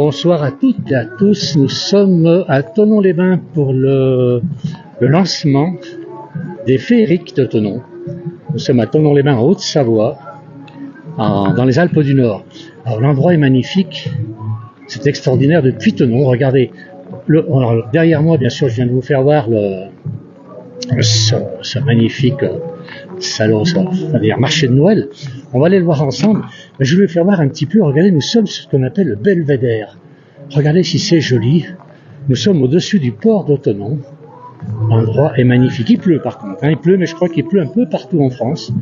Bonsoir à toutes et à tous, nous sommes à Thonon-les-Bains pour le lancement des féeriques de Thonon. Nous sommes à Thonon-les-Bains en Haute-Savoie, dans les Alpes du Nord. Alors l'endroit est magnifique, c'est extraordinaire depuis Thonon, regardez. Alors, derrière moi, bien sûr, je viens de vous faire voir ce magnifique marché de Noël. On va aller le voir ensemble, mais je vais vous faire voir un petit peu. Regardez, nous sommes sur ce qu'on appelle le belvédère. Regardez si c'est joli. Nous sommes au-dessus du port de Thonon. L'endroit est magnifique. Il pleut par contre, il pleut, mais je crois qu'il pleut un peu partout en France.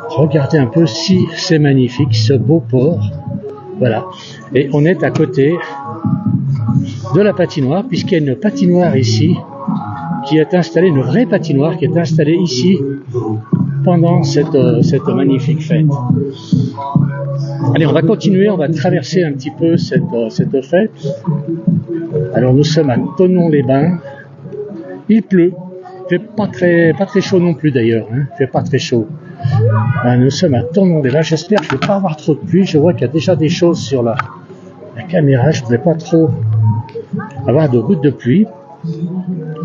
Regardez un peu si c'est magnifique, ce beau port. Voilà. Et on est à côté de la patinoire, puisqu'il y a une patinoire ici, qui est installée, une vraie patinoire qui est installée ici pendant cette magnifique fête. Allez, on va continuer, on va traverser un petit peu cette fête. Alors nous sommes à Thonon-les-Bains. Il pleut. Il fait pas très chaud non plus d'ailleurs. Il fait pas très chaud. Nous sommes à Thonon-les-Bains. J'espère que je ne vais pas avoir trop de pluie. Je vois qu'il y a déjà des choses sur la caméra. Je ne voudrais pas trop avoir de gouttes de pluie.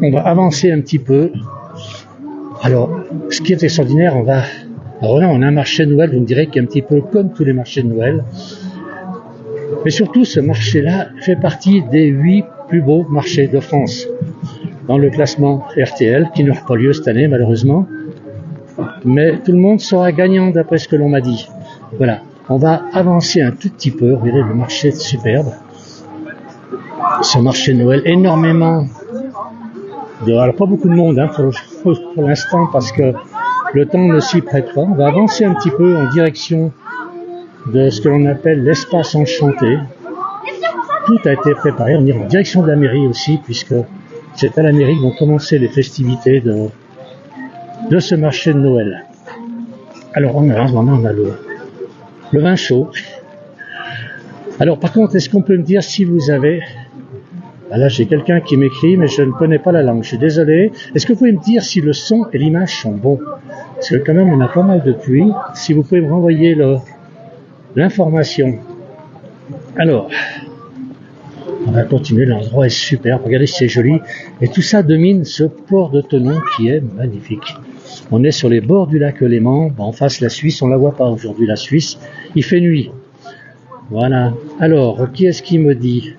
On va avancer un petit peu. Alors, ce qui est extraordinaire, alors là, on a un marché de Noël, vous me direz qu'il est un petit peu comme tous les marchés de Noël. Mais surtout, ce marché-là fait partie des 8 plus beaux marchés de France. Dans le classement RTL, qui n'aura pas lieu cette année, malheureusement. Mais tout le monde sera gagnant, d'après ce que l'on m'a dit. Voilà. On va avancer un tout petit peu. Regardez, le marché est superbe. Ce marché de Noël, énormément alors pas beaucoup de monde pour l'instant parce que le temps ne s'y prête pas. On va avancer un petit peu en direction de ce que l'on appelle l'espace enchanté. Tout a été préparé. On ira en direction de la mairie aussi, puisque c'est à la mairie que vont commencer les festivités de ce marché de Noël. Alors on a le vin chaud. Alors par contre, est-ce qu'on peut me dire si vous avez... Là, j'ai quelqu'un qui m'écrit, mais je ne connais pas la langue. Je suis désolé. Est-ce que vous pouvez me dire si le son et l'image sont bons? Parce que quand même, on a pas mal de pluie. Si vous pouvez me renvoyer l'information. Alors, on va continuer. L'endroit est super. Regardez si c'est joli. Et tout ça domine ce port de Thonon qui est magnifique. On est sur les bords du lac Léman. En face, la Suisse. On la voit pas aujourd'hui, la Suisse. Il fait nuit. Voilà. Alors, qui est-ce qui me dit?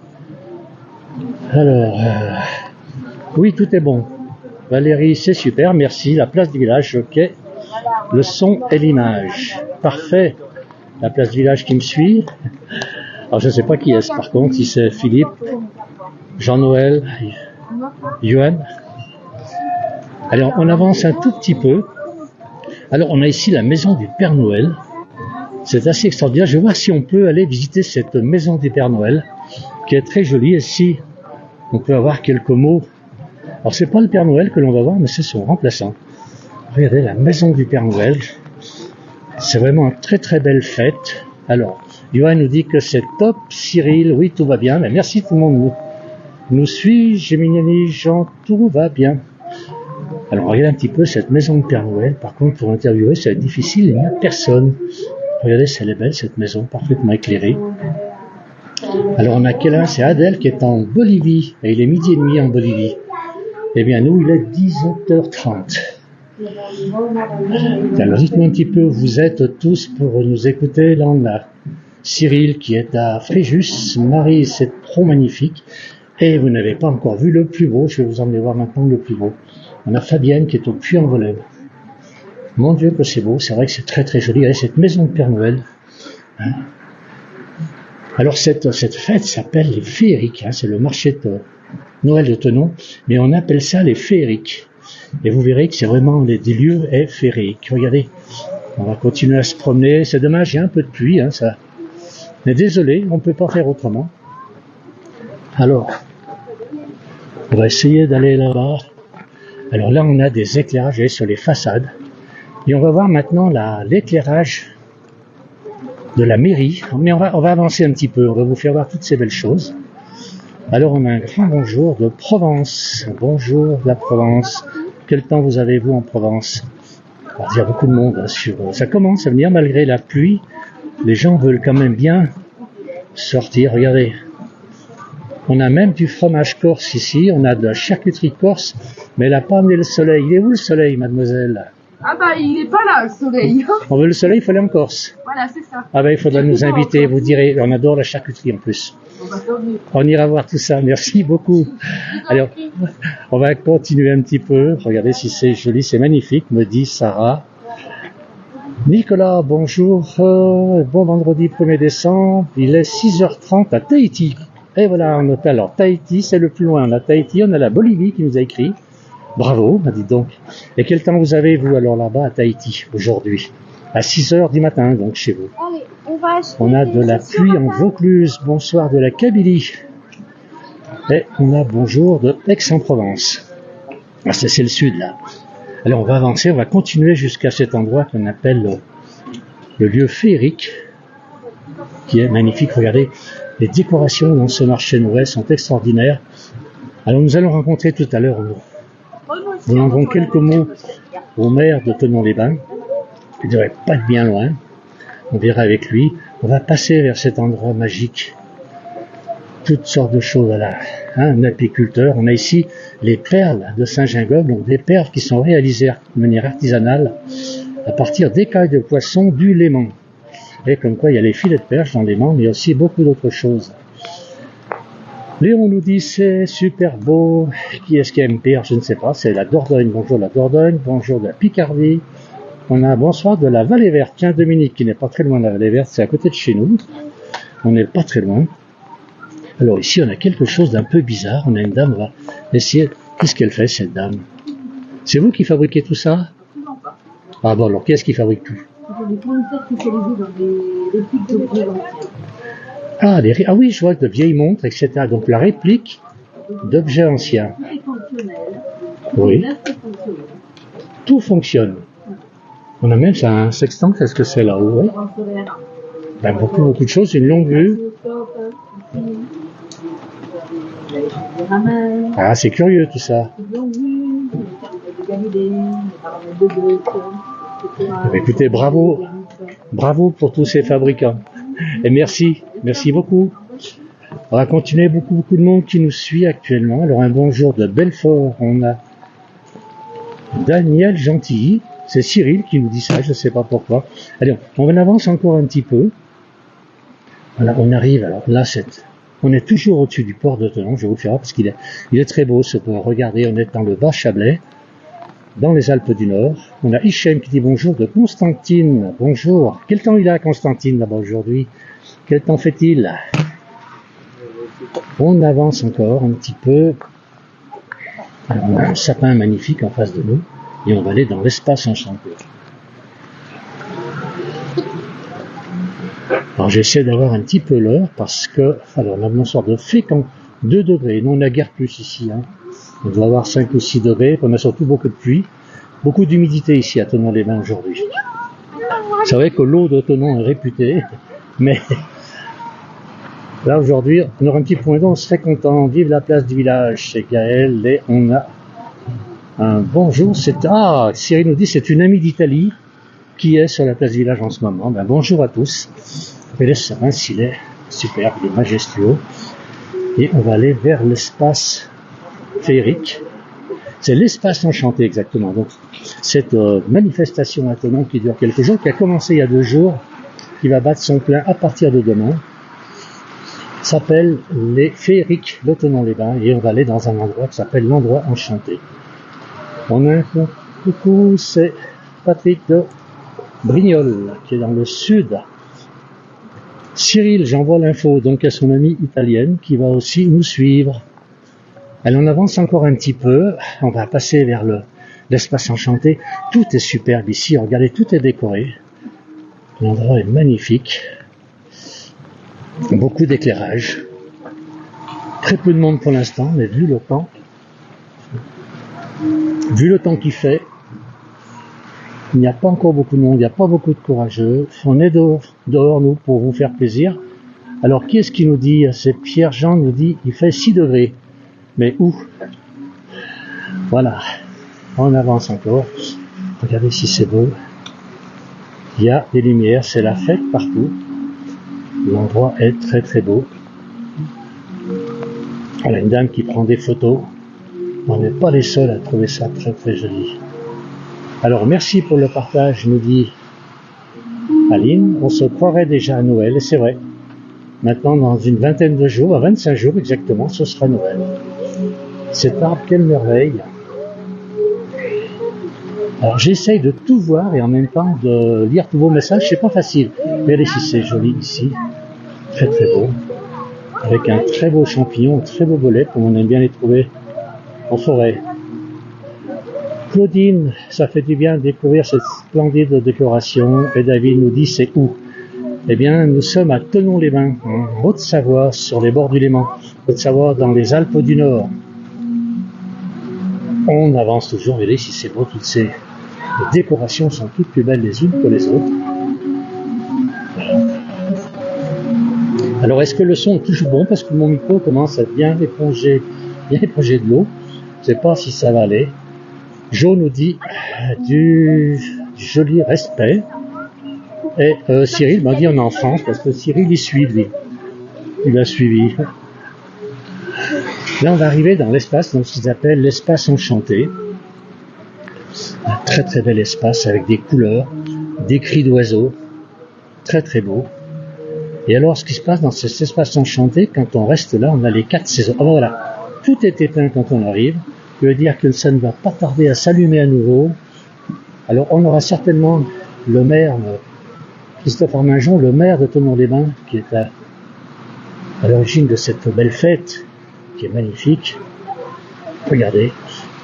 Alors, oui, tout est bon. Valérie, c'est super, merci. La place du village, ok. Le son et l'image. Parfait. La place du village qui me suit. Alors, je ne sais pas qui est-ce, par contre, si c'est Philippe, Jean-Noël, Johan. Alors, on avance un tout petit peu. Alors, on a ici la maison du Père Noël. C'est assez extraordinaire. Je vais voir si on peut aller visiter cette maison du Père Noël, qui est très jolie. Et si on peut avoir quelques mots. Alors, c'est pas le Père Noël que l'on va voir, mais c'est son remplaçant. Regardez, la maison du Père Noël. C'est vraiment une très très belle fête. Alors, Johan nous dit que c'est top. Cyril, oui, tout va bien. Mais merci, tout le monde nous suit. Géminiani, Jean, tout va bien. Alors, regardez un petit peu cette maison du Père Noël. Par contre, pour interviewer, ça va être difficile. Il n'y a personne. Regardez, elle est belle, cette maison, parfaitement éclairée. Alors on a quelqu'un, c'est Adèle qui est en Bolivie, et il est 12h30 en Bolivie. Eh bien nous, il est 18h30. Alors dites-moi un petit peu, vous êtes tous pour nous écouter. Là on a Cyril qui est à Fréjus, Marie c'est trop magnifique, et vous n'avez pas encore vu le plus beau, je vais vous emmener voir maintenant le plus beau. On a Fabienne qui est au Puy-en-Velay. Mon Dieu que c'est beau, c'est vrai que c'est très très joli. Regardez cette maison de Père Noël. Alors cette fête s'appelle les féeriques, c'est le marché de Noël de Thonon, mais on appelle ça les féeriques. Et vous verrez que c'est vraiment des lieux féeriques. Regardez, on va continuer à se promener. C'est dommage, il y a un peu de pluie, ça. Mais désolé, on ne peut pas faire autrement. Alors, on va essayer d'aller là-bas. Alors là, on a des éclairages sur les façades. Et on va voir maintenant l'éclairage de la mairie, mais on va avancer un petit peu, on va vous faire voir toutes ces belles choses. Alors on a un grand bonjour de Provence. Bonjour la Provence. Quel temps vous avez-vous en Provence? Alors, il y a beaucoup de monde ça commence à venir malgré la pluie. Les gens veulent quand même bien sortir. Regardez, On a même du fromage corse ici, on a de la charcuterie corse, mais elle n'a pas amené le soleil. Il est où le soleil, mademoiselle? Ah bah il est pas là le soleil. On veut le soleil, il faut aller en Corse. Voilà, c'est ça. Ah ben il faudra nous inviter, vous direz, on adore la charcuterie en plus. On ira voir tout ça, merci beaucoup. Allez, on va continuer un petit peu, regardez si c'est joli, c'est magnifique, me dit Sarah. Nicolas, bonjour, bon vendredi 1er décembre, il est 6h30 à Tahiti. Et voilà, on note alors, Tahiti c'est le plus loin, on a Tahiti, on a la Bolivie qui nous a écrit. Bravo, bah dites donc. Et quel temps vous avez, vous, alors là-bas à Tahiti, aujourd'hui? À 6h du matin, donc, chez vous. Allez, On a de la pluie en Vaucluse, bonsoir de la Kabylie. Et on a bonjour de Aix-en-Provence. Ah, c'est le sud, là. Alors, on va avancer, on va continuer jusqu'à cet endroit qu'on appelle le lieu féerique, qui est magnifique. Regardez, les décorations dans ce marché noël sont extraordinaires. Alors, nous allons rencontrer tout à l'heure, nous demanderons quelques mots au maire de Thonon-les-Bains. Il ne devrait pas être bien loin. On verra avec lui. On va passer vers cet endroit magique. Toutes sortes de choses là. Un apiculteur. On a ici les perles de Saint-Gingolphe, donc des perles qui sont réalisées de manière artisanale à partir d'écailles de poisson du Léman. Et comme quoi il y a les filets de perche dans le Léman, mais aussi beaucoup d'autres choses. Léon nous dit c'est super beau. Qui est-ce qui aime pire? Je ne sais pas. C'est la Dordogne. Bonjour la Dordogne. Bonjour de la Picardie. On a un bonsoir de la Vallée Verte. Tiens, Dominique, qui n'est pas très loin de la Vallée Verte, c'est à côté de chez nous. On n'est pas très loin. Alors ici, on a quelque chose d'un peu bizarre. On a une dame, on va essayer. Qu'est-ce qu'elle fait, cette dame? C'est vous qui fabriquez tout ça? Non pas. Ah bon, alors qui est-ce qui fabrique tout? Des fournisseurs spécialisés dans des répliques d'objets anciens. Ah, ah oui, je vois de vieilles montres, etc. Donc la réplique d'objets anciens. Tout est fonctionnel. Oui. C'est fonctionnel. Tout fonctionne. On a même ça, un sextant, qu'est-ce que c'est là-haut? Oui. Ben, beaucoup de choses, une longue vue. Ah, c'est curieux tout ça. Écoutez, bravo pour tous ces fabricants. Et merci beaucoup. On va continuer, beaucoup de monde qui nous suit actuellement. Alors un bonjour de Belfort, on a Daniel Gentilly, c'est Cyril qui nous dit ça, je ne sais pas pourquoi. Allez, on avance encore un petit peu. Voilà, on arrive, alors là, on est toujours au-dessus du port de Thonon, je vais vous le faire parce qu'il est très beau ce port. Regardez, on est dans le Bas-Chablais, dans les Alpes du Nord. On a Hichem qui dit bonjour de Constantine. Bonjour. Quel temps il a, Constantine, là-bas aujourd'hui? Quel temps fait-il? On avance encore un petit peu. Alors, on a un sapin magnifique en face de nous et on va aller dans l'espace enchanté. Alors j'essaie d'avoir un petit peu l'heure parce que, alors on a une sorte de Fécamp, 2 degrés, nous on a guère plus ici, hein. On doit avoir 5 ou 6 degrés, on a surtout beaucoup de pluie, beaucoup d'humidité ici à Thonon-les-Bains aujourd'hui. C'est vrai que l'eau de Thonon est réputée, mais là aujourd'hui on aura un petit point d'eau, on serait content. Vive la place du village, c'est Gaël, et on a un bonjour, Cyril nous dit c'est une amie d'Italie qui est sur la place du village en ce moment. Ben, bonjour à tous. Et le sapin, il est superbe, il est majestueux. Et on va aller vers l'espace féerique. C'est l'espace enchanté exactement. Donc cette manifestation à Thonon qui dure quelques jours, qui a commencé il y a 2 jours, qui va battre son plein à partir de demain, s'appelle les féeriques de Thonon-les-Bains. Et on va aller dans un endroit qui s'appelle l'endroit enchanté. On a un coucou, c'est Patrick de Brignoles, qui est dans le sud. Cyril, j'envoie l'info donc à son amie italienne qui va aussi nous suivre. Elle en avance encore un petit peu. On va passer vers l'espace enchanté. Tout est superbe ici. Regardez, tout est décoré. L'endroit est magnifique. Beaucoup d'éclairage. Très peu de monde pour l'instant, mais vu le temps qu'il fait, il n'y a pas encore beaucoup de monde, il n'y a pas beaucoup de courageux. On est dehors, nous, pour vous faire plaisir. Alors, qui est-ce qui nous dit? C'est Pierre-Jean nous dit, il fait 6 degrés. Mais où? Voilà. On avance encore. Regardez si c'est beau. Il y a des lumières, c'est la fête partout. L'endroit est très très beau. Voilà une dame qui prend des photos. On n'est pas les seuls à trouver ça très très joli. Alors merci pour le partage, nous dit Aline. On se croirait déjà à Noël, et c'est vrai. Maintenant, dans une vingtaine de jours, à 25 jours exactement, ce sera Noël. Cet arbre, quelle merveille! Alors j'essaye de tout voir et en même temps de lire tous vos messages, c'est pas facile. Regardez si c'est joli ici, très très beau, avec un très beau champignon, un très beau bolet, comme on aime bien les trouver en forêt. Claudine, ça fait du bien de découvrir cette splendide décoration. Et David nous dit c'est où? Eh bien, nous sommes à Thonon-les-Bains, en Haute-Savoie, sur les bords du Léman. Haute-Savoie, dans les Alpes du Nord. On avance toujours, regardez si c'est beau, toutes ces décorations sont toutes plus belles les unes que les autres. Alors, est-ce que le son est toujours bon? Parce que mon micro commence à bien éponger de l'eau. Je ne sais pas si ça va aller. Jo nous dit du joli respect. Et Cyril m'a dit en enfance, parce que Cyril il suit lui. Il a suivi. Là on va arriver dans l'espace, donc ce qu'ils appellent l'espace enchanté. Un très très bel espace avec des couleurs, des cris d'oiseaux. Très très beau. Et alors ce qui se passe dans cet espace enchanté, quand on reste là, on a les 4 saisons. Ah ben voilà, tout est éteint quand on arrive. Ça veut dire que ça ne va pas tarder à s'allumer à nouveau. Alors on aura certainement le maire, Christophe Arminjon, le maire de Thonon-les-Bains, qui est à l'origine de cette belle fête, qui est magnifique. Regardez.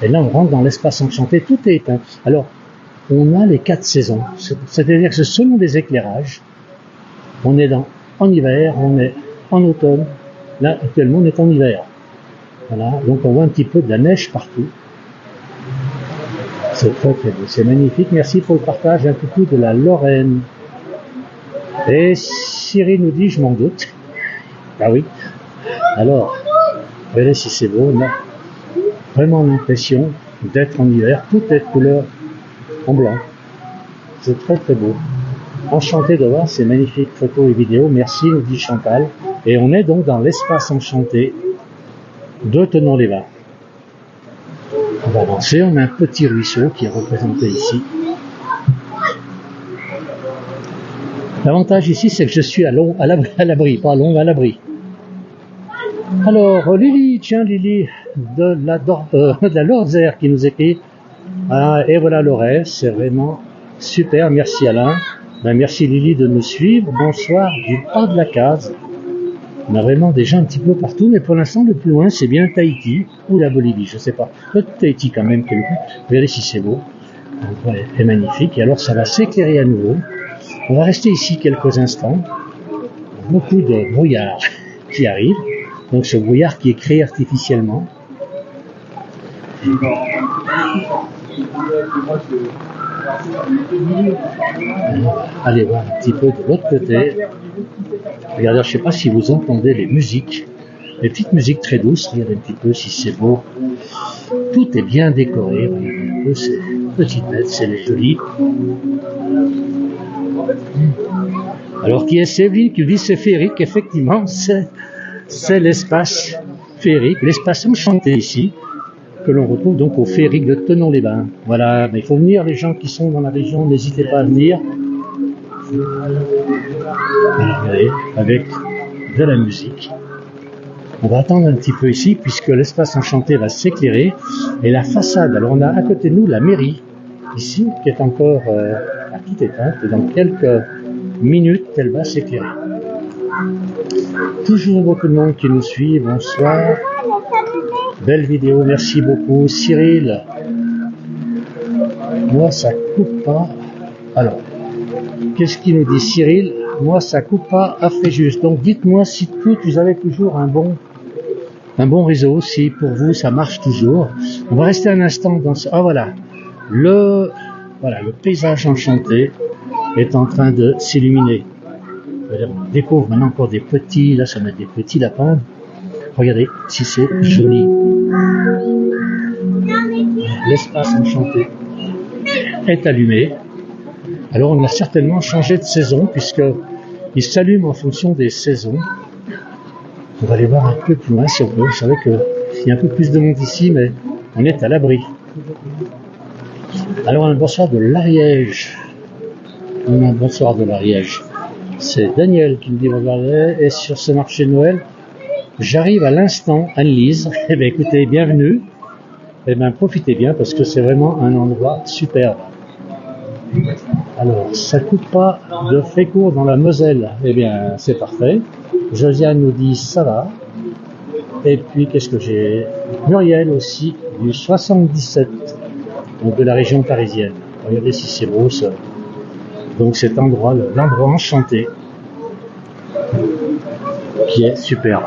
Et là on rentre dans l'espace enchanté, tout est éteint. Alors on a les 4 saisons, c'est-à-dire que selon des éclairages, on est en hiver, on est en automne. Là actuellement on est en hiver. Voilà, donc on voit un petit peu de la neige partout. C'est très très beau, c'est magnifique. Merci pour le partage, un coucou de la Lorraine. Et Cyril nous dit, je m'en doute. Ah oui. Alors, regardez si c'est beau, on a vraiment l'impression d'être en hiver. Tout est couleur en blanc. C'est très très beau. Enchanté de voir ces magnifiques photos et vidéos. Merci, nous dit Chantal. Et on est donc dans l'espace enchanté de Thonon-les-Bains. On va avancer, on a un petit ruisseau qui est représenté ici. L'avantage ici, c'est que je suis à l'abri, pas long, à l'abri. Alors, Lily, tiens Lily, de la Lordzère qui nous écrit. Ah, et voilà l'horaire, c'est vraiment super, merci Alain. Ben, merci Lily de nous suivre. Bonsoir du bas de la case. On a vraiment des gens un petit peu partout, mais pour l'instant, le plus loin, c'est bien Tahiti ou la Bolivie, je sais pas. Peut-être Tahiti quand même, regardez si c'est beau. L'endroit est magnifique. Et alors, ça va s'éclairer à nouveau. On va rester ici quelques instants. Beaucoup de brouillard qui arrive. Donc, ce brouillard qui est créé artificiellement. Allez voir un petit peu de l'autre côté. Regardez, je ne sais pas si vous entendez les musiques, les petites musiques très douces. Regardez un petit peu si c'est beau. Tout est bien décoré. Regardez un peu ces petites bêtes, c'est joli. Alors qui est Séville qui dit c'est féerique, effectivement, c'est l'espace féerique, l'espace enchanté ici, que l'on retrouve donc au féerique de Thonon-les-Bains. Voilà, mais il faut venir, les gens qui sont dans la région, n'hésitez pas à venir. Voilà, regardez, avec de la musique. On va attendre un petit peu ici, puisque l'espace enchanté va s'éclairer. Et la façade, alors on a à côté de nous la mairie, ici, qui est encore à toute éteinte, et dans quelques minutes, elle va s'éclairer. Toujours beaucoup de monde qui nous suit, bonsoir. Belle vidéo, merci beaucoup. Cyril, moi ça coupe pas. Alors, qu'est-ce qu'il nous dit Cyril? Moi ça coupe pas à Fréjus. Donc dites-moi si vous avez toujours un bon réseau, si pour vous ça marche toujours. On va rester un instant dans ce... Ah voilà, le paysage enchanté est en train de s'illuminer. On découvre maintenant encore des petits, là ça met des petits lapins. Regardez si c'est joli. L'espace enchanté est allumé. Alors on a certainement changé de saison puisque il s'allume en fonction des saisons. On va aller voir un peu plus loin si on peut. Vous savez qu'il y a un peu plus de monde ici, mais on est à l'abri. Alors un bonsoir de l'Ariège. Un bonsoir de l'Ariège. C'est Daniel qui me dit bonjour. Et sur ce marché de Noël, j'arrive à l'instant, Anne-Lise. Eh bien écoutez, bienvenue. Eh bien profitez bien parce que c'est vraiment un endroit superbe. Alors, ça coupe pas de Frécourt dans la Moselle. Eh bien, c'est parfait. Josiane nous dit ça va. Et puis, qu'est-ce que j'ai? Muriel aussi, du 77, donc de la région parisienne. Regardez si c'est beau ça. Donc cet endroit, l'endroit enchanté, qui est superbe.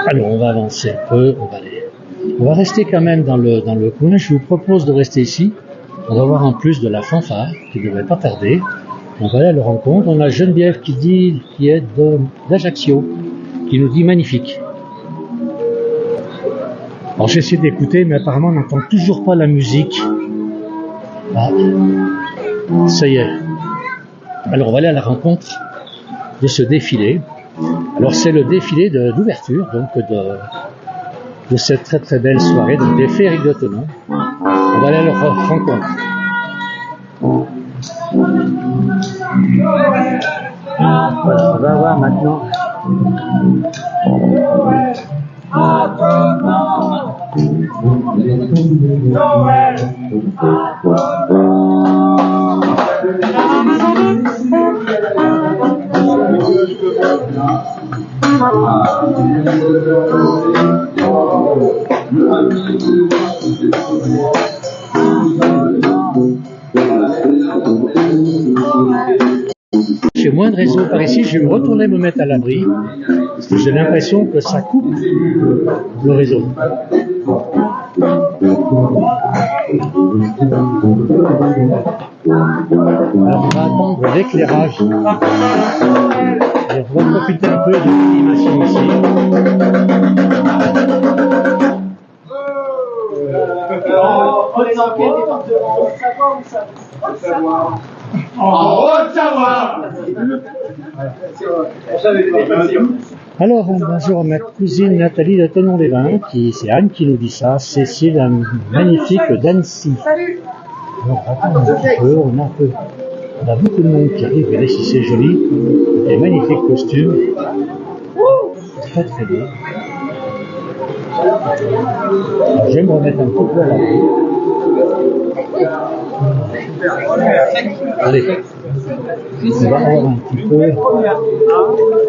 Alors, on va avancer un peu, on va rester quand même dans le coin. Je vous propose de rester ici. On va voir en plus de la fanfare, qui ne devrait pas tarder. On va aller à leur rencontre. On a Geneviève qui est d'Ajaccio, qui nous dit magnifique. Alors j'essaie d'écouter, mais apparemment on n'entend toujours pas la musique. Ah, ça y est. Alors on va aller à la rencontre de ce défilé. Alors c'est le défilé d'ouverture, donc de cette très très belle soirée, donc des féeriques de Thonon. On va aller à leur rencontre. Voilà, on va voir maintenant. J'ai moins de réseau par ici, je vais me retourner me mettre à l'abri, parce que j'ai l'impression que ça coupe le réseau. Alors on va attendre l'éclairage. Et on va profiter un peu de l'animation ici. On est dans quel département? Haute-Savoie. En Haute-Savoie. Alors, bonjour à ma cousine Nathalie de Thonon-les-Bains, c'est Anne qui nous dit ça, Cécile, un magnifique d'Annecy. Salut. Alors, attends un petit peu, on a beaucoup de monde qui arrive, regardez si c'est joli, des magnifiques costumes, très très beau. Alors, je vais me remettre un petit peu à l'abri. Allez, on va avoir un petit peu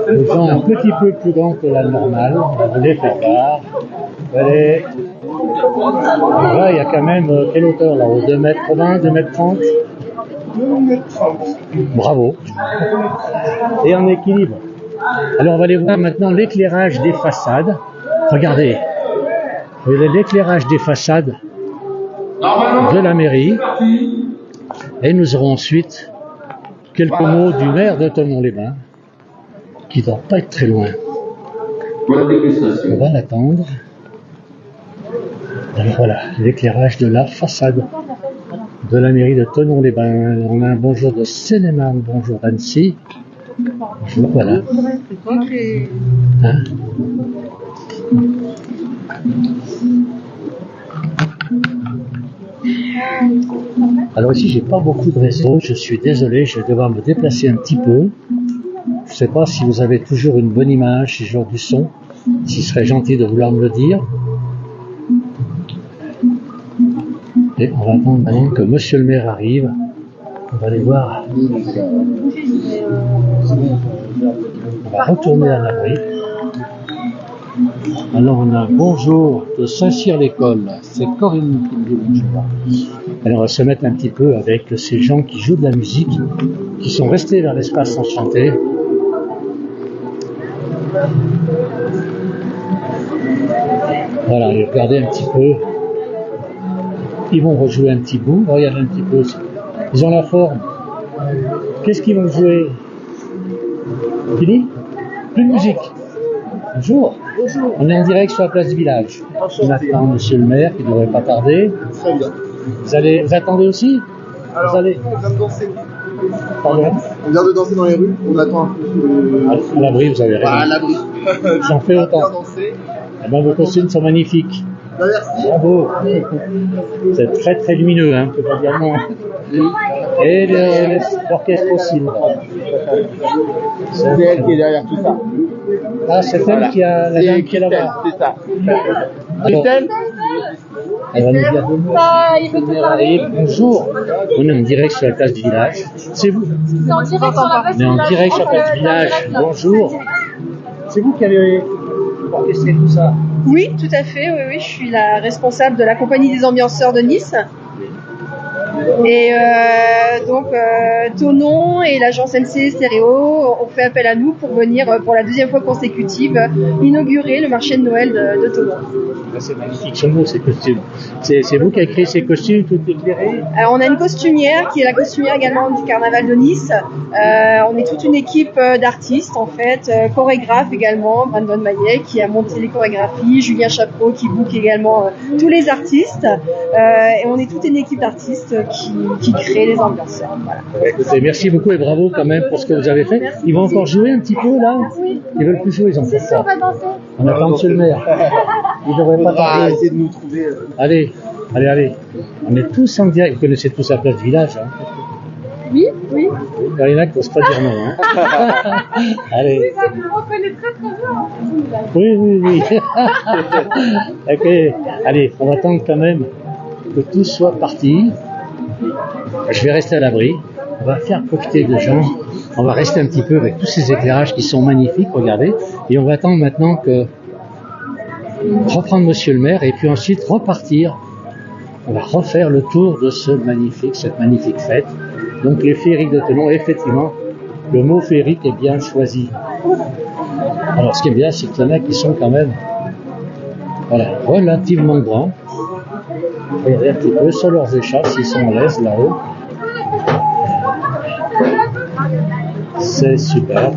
les gens un petit peu plus grands que la normale, on va les faire voir. Allez, là il y a quand même quelle hauteur là-haut, 2m20, 2m30 Bravo. Et en équilibre. Alors on va aller voir maintenant l'éclairage des façades. Regardez l'éclairage des façades de la mairie. Et nous aurons ensuite quelques mots du maire de Thonon-les-Bains, qui ne doit pas être très loin. On va l'attendre. Alors voilà, l'éclairage de la façade de la mairie de Thonon-les-Bains. On a un bonjour de Seine-et-Marne, bonjour d'Annecy. Bonjour, voilà. Hein? Alors ici, j'ai pas beaucoup de réseau, je suis désolé, je vais devoir me déplacer un petit peu. Je ne sais pas si vous avez toujours une bonne image, si j'ai du son, s'il serait gentil de vouloir me le dire. Et on va attendre maintenant que monsieur le maire arrive. On va aller voir. On va retourner à l'abri. Alors on a un bonjour de Saint-Cyr-l'École, c'est Corinne qui me dit bonjour. Alors on va se mettre un petit peu avec ces gens qui jouent de la musique, qui sont restés dans l'espace enchanté. Voilà, et regardez un petit peu. Ils vont rejouer un petit bout, regardez un petit peu. Ils ont la forme. Qu'est-ce qu'ils vont jouer? Fini? Plus de musique. Bonjour. Bonjour. On est en direct sur la place du village. On attend monsieur le maire qui ne devrait pas tarder. Très bien. Vous attendez aussi? Alors, vous allez... on vient de danser. Pardon. On vient de danser dans les rues, on attend un peu. À l'abri, vous avez raison. À l'abri. J'en fais autant. Bien danser. Eh ben, vos costumes sont magnifiques. Ben, merci. Bravo. C'est très très lumineux, hein, on peut pas dire non. Et l'orchestre aussi. C'est elle qui est derrière tout ça. Ah, c'est elle qui a la dame qui est là-bas. C'est ça. Alors, Christelle, elle va nous dire deux mots. Et bonjour. On est en direct sur la place du village. C'est vous. C'est en direct sur la place On est en direct sur la place du village. Bonjour. C'est vous qui avez orchestré tout ça. Oui, tout à fait. Oui, je suis la responsable de la compagnie des ambianceurs de Nice. Et donc Tonon et l'agence MC Stéréo ont fait appel à nous pour venir pour la deuxième fois consécutive inaugurer le marché de Noël de Tonon. C'est magnifique ce mot, ces costumes. C'est vous qui avez créé ces costumes, tout éclairé. Alors, on a une costumière qui est la costumière également du carnaval de Nice. On est toute une équipe d'artistes en fait, chorégraphes également, Brandon Maillet qui a monté les chorégraphies, Julien Chapeau qui book également tous les artistes. Et on est toute une équipe d'artistes qui crée les ambianceurs. Voilà. Écoutez, merci beaucoup et bravo quand même pour ce que vous avez fait. Ils vont encore jouer un petit peu là. Ils veulent plus jouer, ils ont fait ça. On attend monsieur le maire. Il devrait pas tarder. essayer de nous trouver. Allez. On est tous en direct. Vous connaissez tous la place du village, hein? Oui. Il y en a qui n'osent pas dire non, hein? Allez. Oui, ça, je le reconnais très très bien. Oui. Ok. Allez, on va attendre quand même que tout soit parti. Je vais rester à l'abri. On va faire profiter de gens. On va rester un petit peu avec tous ces éclairages qui sont magnifiques, regardez. Et on va attendre maintenant que reprendre monsieur le maire et puis ensuite repartir. On va refaire le tour de cette magnifique fête. Donc les féeriques de Tonon, effectivement, le mot féerique est bien choisi. Alors ce qui est bien, c'est qu'il y en a qui sont quand même relativement grands. Regardez un petit peu sur leurs écharpes, s'ils sont à l'aise là-haut. C'est super.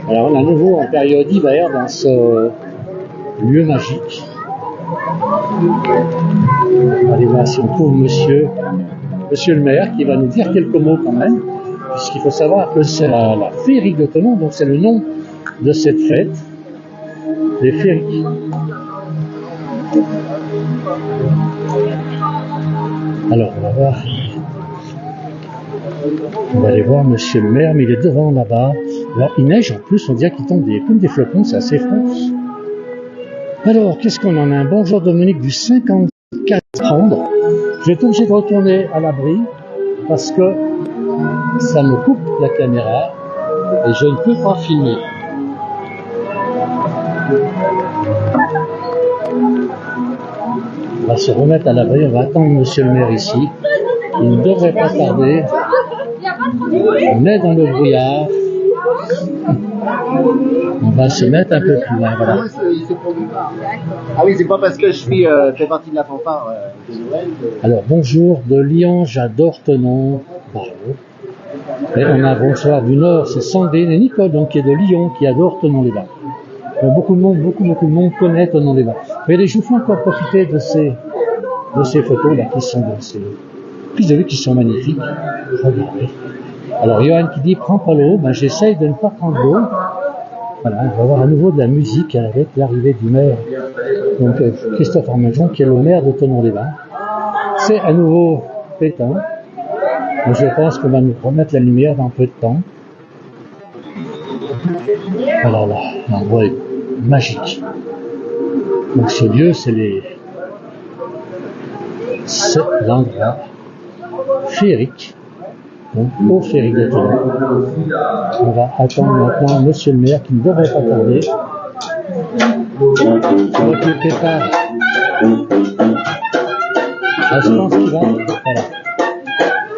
Alors on est à nouveau en période hiver dans ce lieu magique. Allez voir si on trouve monsieur le maire qui va nous dire quelques mots quand même, puisqu'il faut savoir que c'est la féerique de Tonon, donc c'est le nom de cette fête, les féeriques. Alors on va aller voir monsieur le maire, mais il est devant là-bas. Alors il neige en plus, on dirait qu'il tombe comme des flocons, c'est assez froid. Alors, qu'est-ce qu'on en a? Un bonjour Dominique du 54 prendre. Je vais être obligé de retourner à l'abri parce que ça me coupe la caméra et je ne peux pas filmer. On va se remettre à l'abri, on va attendre monsieur le maire ici. Il ne devrait pas tarder. On est dans le brouillard. On va se mettre un peu plus loin, voilà. Ah oui, c'est pas parce que je fais partie de la fanfare de Noël. Alors bonjour de Lyon, j'adore Tonon. Bravo. Et on a bonsoir du Nord, c'est Sandrine et Nicole, donc qui est de Lyon, qui adore Tonon-les-Bains. Beaucoup de monde connaît Tonon-les-Bains. Mais je vous fais encore profiter de ces photos là qui sont de ces prises de vue qui sont magnifiques. Regardez. Alors Johan qui dit prends pas l'eau, j'essaye de ne pas prendre l'eau. Voilà, on va avoir à nouveau de la musique avec l'arrivée du maire, donc Christophe Armajon, qui est le maire de Tonon-les-Bains. C'est à nouveau Pétain. Donc, je pense qu'on va nous remettre la lumière dans peu de temps. Alors là, l'endroit est magique. Donc ce lieu, c'est l'endroit féerique. Donc, au féerique de Tonon. On va attendre maintenant monsieur le maire qui ne devrait pas tarder. Ne m'inquiétez pas. Je pense qu'il va. Voilà.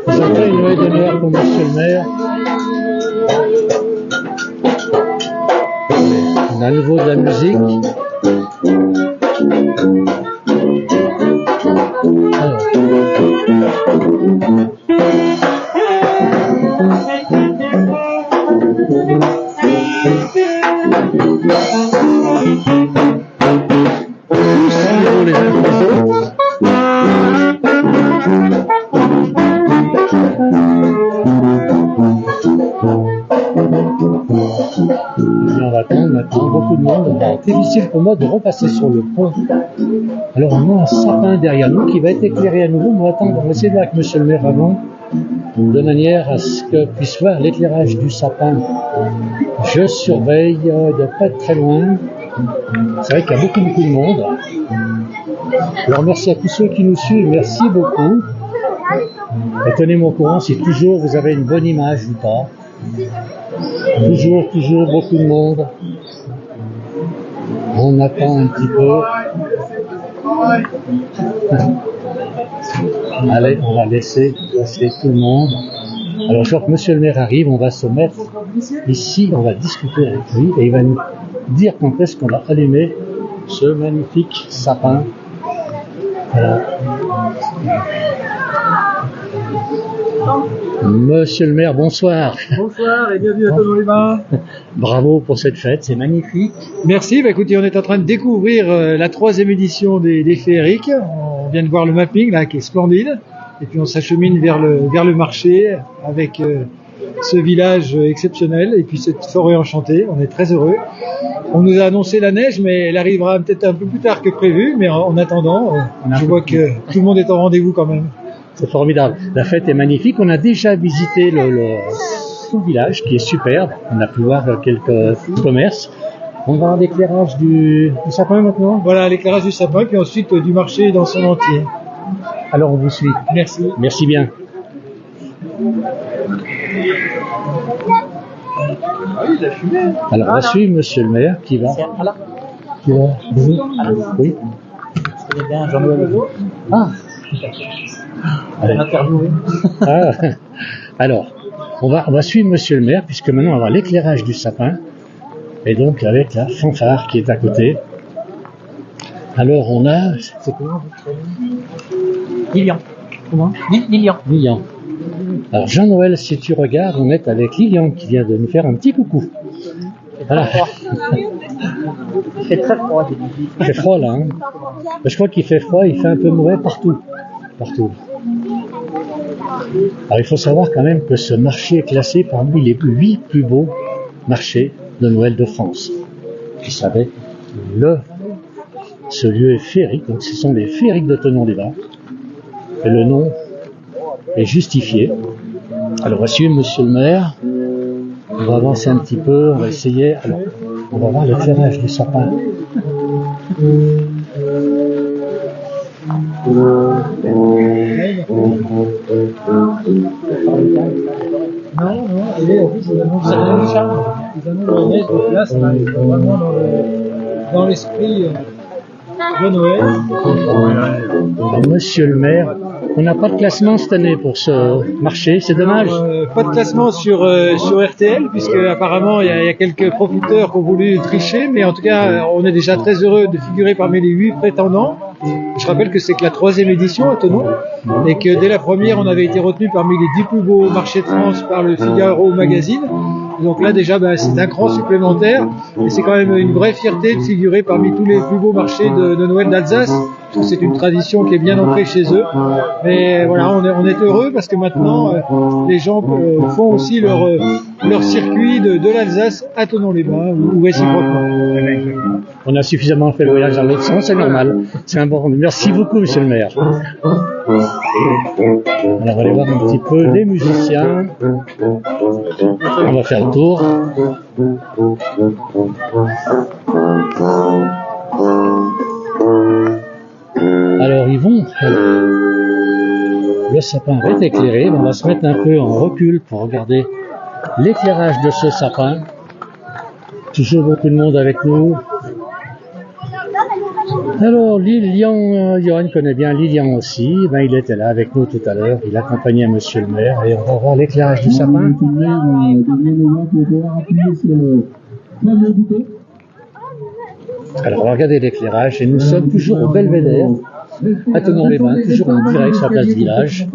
J'entends une noël d'honneur pour monsieur le maire. On a à nouveau de la musique. Alors. Les uns pour les autres. va attendre maintenant beaucoup de monde. C'est difficile pour moi de repasser sur le pont. Alors on a un sapin derrière nous qui va être éclairé à nouveau. On va attendre, on va essayer de voir avec monsieur le maire avant, de manière à ce que puisse voir l'éclairage du sapin. Je surveille de pas être très loin. C'est vrai qu'il y a beaucoup de monde. Alors merci à tous ceux qui nous suivent, merci beaucoup. Et tenez-moi au courant si toujours vous avez une bonne image ou pas. Toujours beaucoup de monde. On attend un petit peu. Allez, on va laisser passer tout le monde. Alors, je vois que monsieur le maire arrive, on va se mettre ici, on va discuter avec lui et il va nous dire quand est-ce qu'on va allumer ce magnifique sapin. Voilà. Monsieur le maire, bonsoir. Bonsoir et bienvenue à Thonon-les-Bains. Bravo pour cette fête, c'est magnifique. Merci, écoutez, on est en train de découvrir la 3e édition des féeriques. On vient de voir le mapping là qui est splendide. Et puis on s'achemine vers le marché avec ce village exceptionnel et puis cette forêt enchantée. On est très heureux. On nous a annoncé la neige, mais elle arrivera peut-être un peu plus tard que prévu. Mais en attendant, je vois que tout le monde est au rendez-vous quand même. C'est formidable. La fête est magnifique. On a déjà visité son village qui est superbe. On a pu voir quelques commerces. On va à l'éclairage du sapin maintenant. Voilà, l'éclairage du sapin, puis ensuite du marché dans son entier. Alors on vous suit. Merci. Merci bien. Alors on va suivre monsieur le maire qui va. Bonjour. Oui. C'est bien, Jean-Noël. Ah. Ah. Alors, on va suivre monsieur le maire puisque maintenant on va voir l'éclairage du sapin et donc avec la fanfare qui est à côté. Alors on a... C'est comment votre prénom ? Lilian. Comment ? Lilian. Lilian. Alors Jean-Noël, si tu regardes, on est avec Lilian qui vient de nous faire un petit coucou. Voilà. Il fait très froid. Il fait froid là. Hein. Je crois qu'il fait froid, il fait un peu mauvais partout. Alors il faut savoir quand même que ce marché est classé parmi les 8 plus beaux marchés de Noël de France. Vous savez, ce lieu est féerique, donc ce sont les féeriques de Thonon-les-Bains. Et le nom est justifié. Alors on va suivre monsieur le maire. On va avancer un petit peu, on va essayer. Alors, on va voir l'éclairage du sapin. Non, et en plus, ils annoncent la neige de place, là, ils sont vraiment dans l'esprit de Noël. Alors, monsieur le maire, on n'a pas de classement cette année pour ce marché, c'est dommage. Pas de classement sur RTL, puisque apparemment il y a quelques profiteurs qui ont voulu tricher, mais en tout cas, on est déjà très heureux de figurer parmi les 8 prétendants. Je rappelle que c'est que la 3e édition à Thonon, et que dès la première, on avait été retenu parmi les 10 plus beaux marchés de France par le Figaro Magazine. Donc là déjà, c'est un cran supplémentaire, et c'est quand même une vraie fierté de figurer parmi tous les plus beaux marchés de Noël d'Alsace. C'est une tradition qui est bien ancrée chez eux. Mais voilà, on est heureux parce que maintenant, les gens font aussi leur circuit de l'Alsace à Thonon-les-Bains ou réciproquement. On a suffisamment fait le voyage dans l'autre sens, c'est normal. C'est important. Merci beaucoup, monsieur le maire. Alors, on va aller voir un petit peu les musiciens. On va faire le tour. Alors, ils vont. Le sapin va être éclairé. On va se mettre un peu en recul pour regarder l'éclairage de ce sapin. Toujours beaucoup de monde avec nous. Alors, Lilian, Johan connaît bien Lilian aussi. Il était là avec nous tout à l'heure. Il accompagnait monsieur le maire. Et on va voir l'éclairage du sapin. Alors, on va regarder l'éclairage. Et nous sommes toujours au Belvédère, à Thonon-les-Bains, toujours en direct sur la place du village.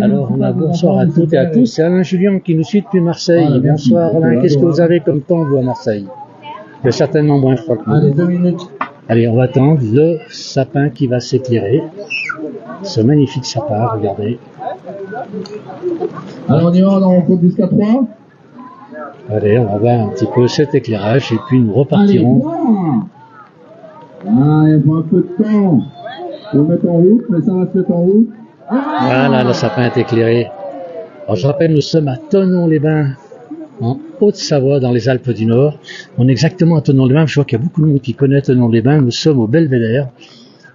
Alors, on a bonsoir à toutes et à tous. C'est Alain Julien qui nous suit depuis Marseille. Bonsoir Alain, qu'est-ce que vous avez comme temps, vous, à Marseille ? Il y a certainement moins froid que nous. Allez, 2 minutes. Allez, on va attendre le sapin qui va s'éclairer. Ce magnifique sapin, regardez. Alors on y va, on compte jusqu'à 3. Allez, on va voir un petit peu cet éclairage et puis nous repartirons. Ah, il faut un peu de temps. Faut le mettre en route, mais ça va se mettre en route. Voilà, le sapin est éclairé. Alors je rappelle, nous sommes à Thonon-les-Bains, en Haute-Savoie, dans les Alpes du Nord. On est exactement à Thonon-les-Bains. Je vois qu'il y a beaucoup de monde qui connaît Thonon-les-Bains. Nous sommes au Belvédère,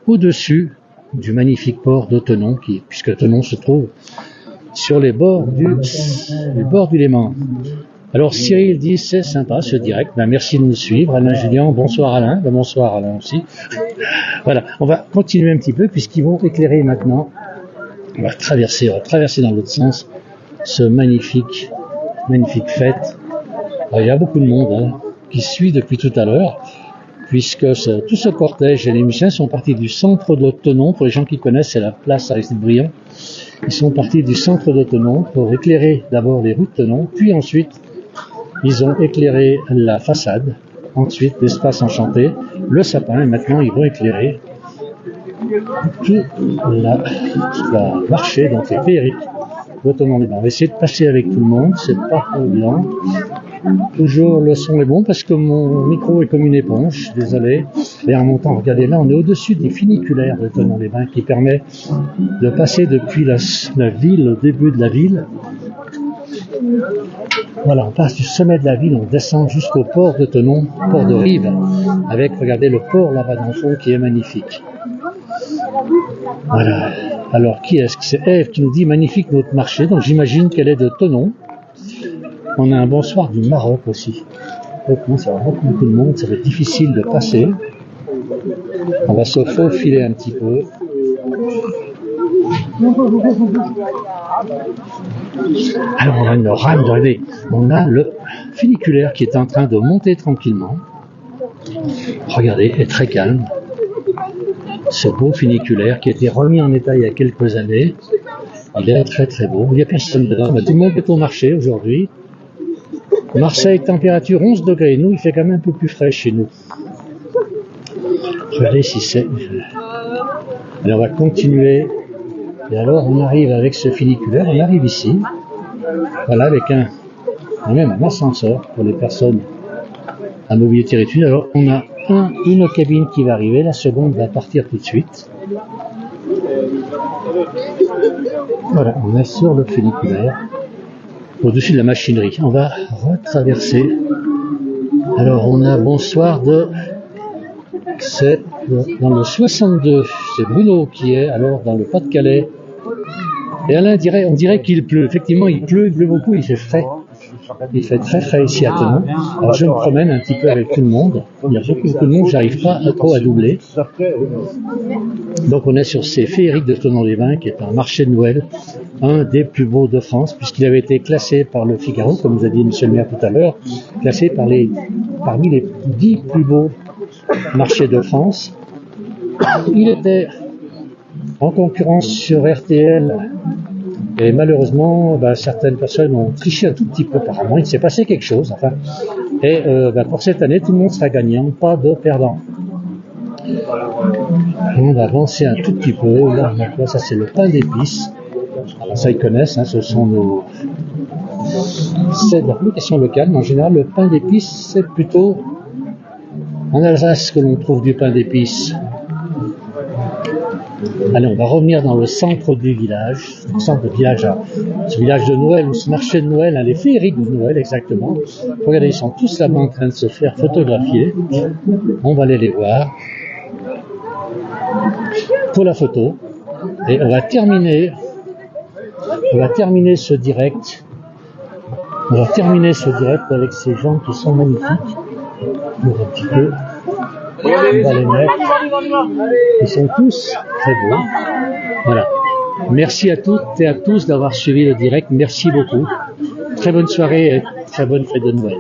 au-dessus du magnifique port de Thonon, puisque Thonon se trouve sur les bords du Léman. Alors Cyril dit c'est sympa ce direct, merci de nous suivre. Alain Julien, bonsoir Alain, bonsoir Alain aussi. Voilà, on va continuer un petit peu puisqu'ils vont éclairer maintenant. On va traverser dans l'autre sens ce magnifique fête. Alors, il y a beaucoup de monde qui suit depuis tout à l'heure, puisque tout ce cortège et les musiciens sont partis du centre de Thonon. Pour les gens qui connaissent, c'est la place Aristide Briand. Ils sont partis du centre de Thonon pour éclairer d'abord les rues de Thonon, puis ensuite ils ont éclairé la façade, ensuite l'espace enchanté, le sapin, et maintenant ils vont éclairer toute la marché, donc les féeriques de Thonon-les-Bains. On va essayer de passer avec tout le monde, c'est pas évident. Toujours le son est bon parce que mon micro est comme une éponge, désolé. Et en montant, regardez là, on est au-dessus des funiculaires de Thonon-les-Bains qui permet de passer depuis la ville, au début de la ville. Voilà, on passe du sommet de la ville, on descend jusqu'au port de Thonon, port de Rive, avec, regardez, le port là-bas dans le fond qui est magnifique. Voilà. Alors, qui est-ce que c'est? Ève qui nous dit magnifique notre marché, donc j'imagine qu'elle est de Thonon. On a un bonsoir du Maroc aussi. Donc, ça va beaucoup de monde, ça va être difficile de passer. On va se faufiler un petit peu. Alors on a une rame d'arrivée. On a le funiculaire qui est en train de monter tranquillement. Regardez, il est très calme. Ce beau funiculaire qui a été remis en état il y a quelques années. Il est très très beau. Il n'y a personne dedans. Tout le monde est au marché aujourd'hui. Marseille, température 11 degrés. Nous, il fait quand même un peu plus frais chez nous. Regardez si c'est... Et on va continuer. Et alors, on arrive avec ce funiculaire, on arrive ici. Voilà, avec même un ascenseur pour les personnes à mobilité réduite. Alors, on a une cabine qui va arriver, la seconde va partir tout de suite. Voilà, on est sur le funiculaire, au-dessus de la machinerie. On va retraverser. Alors, on a bonsoir c'est dans le 62, c'est Bruno qui est alors dans le Pas-de-Calais. Et Alain on dirait qu'il pleut. Effectivement, il pleut beaucoup, il fait frais. Il fait très frais ici à Thonon. Alors je me promène un petit peu avec tout le monde. Il y a beaucoup de monde, j'arrive pas trop à doubler. Donc on est sur ces féeriques de Thonon-les-Bains, qui est un marché de Noël, un des plus beaux de France, puisqu'il avait été classé par le Figaro, comme nous a dit M. le maire tout à l'heure, classé parmi les 10 plus beaux marchés de France. Il était en concurrence sur RTL et malheureusement certaines personnes ont triché un tout petit peu apparemment, il s'est passé quelque chose et pour cette année tout le monde sera gagnant, pas de perdant. On va avancer un tout petit peu, là on a quoi? Ça c'est le pain d'épices, alors ça ils connaissent, ce sont c'est de l'application locale, mais en général le pain d'épices c'est plutôt en Alsace que l'on trouve du pain d'épices. Allez, on va revenir dans le centre du village, ce village de Noël, ou ce marché de Noël, les féeriques de Noël exactement. Regardez, ils sont tous là-bas en train de se faire photographier. On va aller les voir pour la photo. Et on va terminer ce direct. On va terminer ce direct avec ces gens qui sont magnifiques. Un petit peu. On va les mettre. Ils sont tous très beaux. Voilà. Merci à toutes et à tous d'avoir suivi le direct. Merci beaucoup. Très bonne soirée et très bonne fête de Noël.